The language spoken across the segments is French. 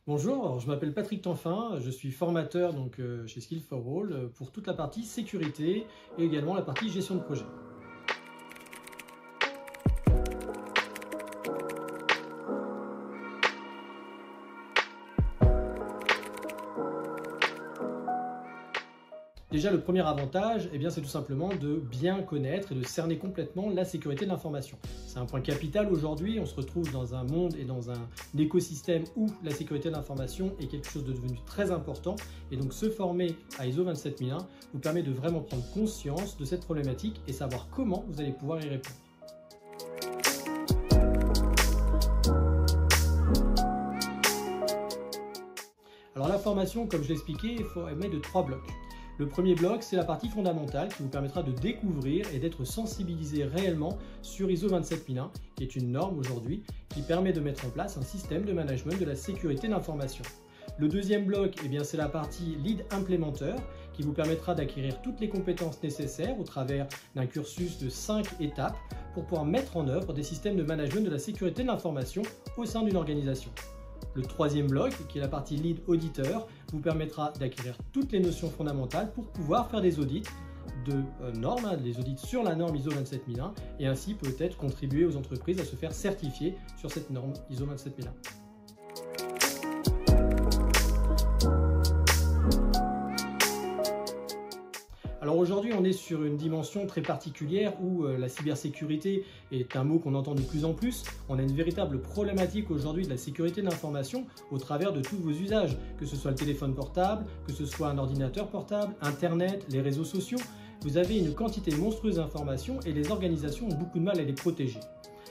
Bonjour, alors je m'appelle Patrick Tanfin, je suis formateur chez Skill4All pour toute la partie sécurité et également la partie gestion de projet. Déjà, le premier avantage, c'est tout simplement de bien connaître et de cerner complètement la sécurité de l'information. C'est un point capital aujourd'hui, on se retrouve dans un monde et dans un écosystème où la sécurité de l'information est quelque chose de devenu très important. Et donc se former à ISO 27001 vous permet de vraiment prendre conscience de cette problématique et savoir comment vous allez pouvoir y répondre. Alors la formation, comme je l'ai expliqué, elle met de 3 blocs. Le premier bloc, c'est la partie fondamentale qui vous permettra de découvrir et d'être sensibilisé réellement sur ISO 27001, qui est une norme aujourd'hui qui permet de mettre en place un système de management de la sécurité de l'information. Le deuxième bloc, c'est la partie Lead Implémenteur qui vous permettra d'acquérir toutes les compétences nécessaires au travers d'un cursus de 5 étapes pour pouvoir mettre en œuvre des systèmes de management de la sécurité de l'information au sein d'une organisation. Le troisième bloc, qui est la partie Lead Auditeur, vous permettra d'acquérir toutes les notions fondamentales pour pouvoir faire des audits de normes, des audits sur la norme ISO 27001 et ainsi peut-être contribuer aux entreprises à se faire certifier sur cette norme ISO 27001. Alors aujourd'hui, on est sur une dimension très particulière où la cybersécurité est un mot qu'on entend de plus en plus. On a une véritable problématique aujourd'hui de la sécurité de l'information au travers de tous vos usages, que ce soit le téléphone portable, que ce soit un ordinateur portable, Internet, les réseaux sociaux. Vous avez une quantité monstrueuse d'informations et les organisations ont beaucoup de mal à les protéger.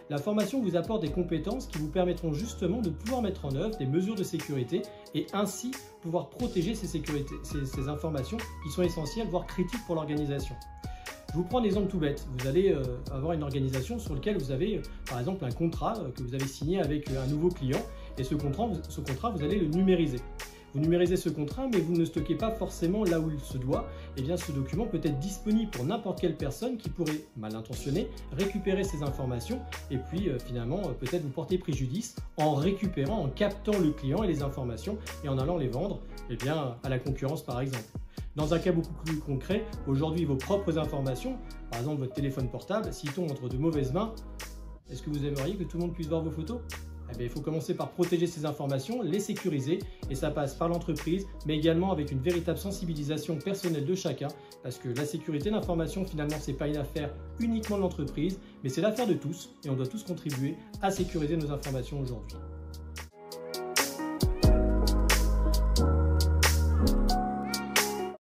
La formation vous apporte des compétences qui vous permettront justement de pouvoir mettre en œuvre des mesures de sécurité et ainsi pouvoir protéger ces informations qui sont essentielles, voire critiques pour l'organisation. Je vous prends un exemple tout bête. Vous allez avoir une organisation sur laquelle vous avez par exemple un contrat que vous avez signé avec un nouveau client et ce contrat, vous allez le numériser. Vous numérisez ce contrat, mais vous ne le stockez pas forcément là où il se doit. Ce document peut être disponible pour n'importe quelle personne qui pourrait, mal intentionnée, récupérer ces informations et puis finalement peut-être vous porter préjudice en récupérant, en captant le client et les informations et en allant les vendre à la concurrence par exemple. Dans un cas beaucoup plus concret, aujourd'hui vos propres informations, par exemple votre téléphone portable, s'il tombe entre de mauvaises mains, est-ce que vous aimeriez que tout le monde puisse voir vos photos ? Il faut commencer par protéger ces informations, les sécuriser et ça passe par l'entreprise mais également avec une véritable sensibilisation personnelle de chacun parce que la sécurité de l'information finalement c'est pas une affaire uniquement de l'entreprise mais c'est l'affaire de tous et on doit tous contribuer à sécuriser nos informations aujourd'hui.